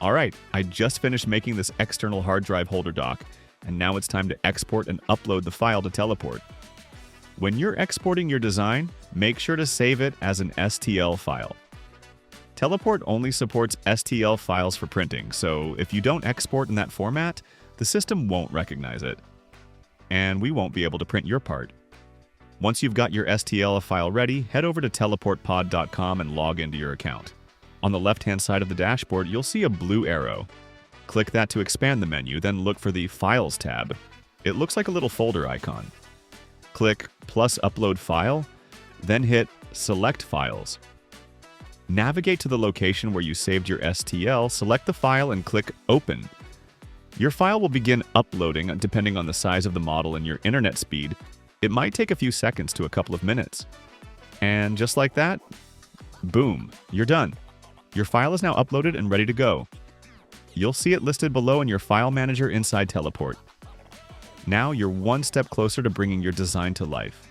Alright, I just finished making this external hard drive holder dock, and now it's time to export and upload the file to Teleport. When you're exporting your design, make sure to save it as an STL file. Teleport only supports STL files for printing, so if you don't export in that format, the system won't recognize it. And we won't be able to print your part. Once you've got your STL file ready, head over to teleportpod.com and log into your account. On the left-hand side of the dashboard, you'll see a blue arrow. Click that to expand the menu, then look for the Files tab. It looks like a little folder icon. Click plus Upload File, then hit Select Files. Navigate to the location where you saved your STL, select the file, and click Open. Your file will begin uploading depending on the size of the model and your internet speed. It might take a few seconds to a couple of minutes. And just like that, boom, you're done. Your file is now uploaded and ready to go. You'll see it listed below in your file manager inside Teleport. Now you're one step closer to bringing your design to life.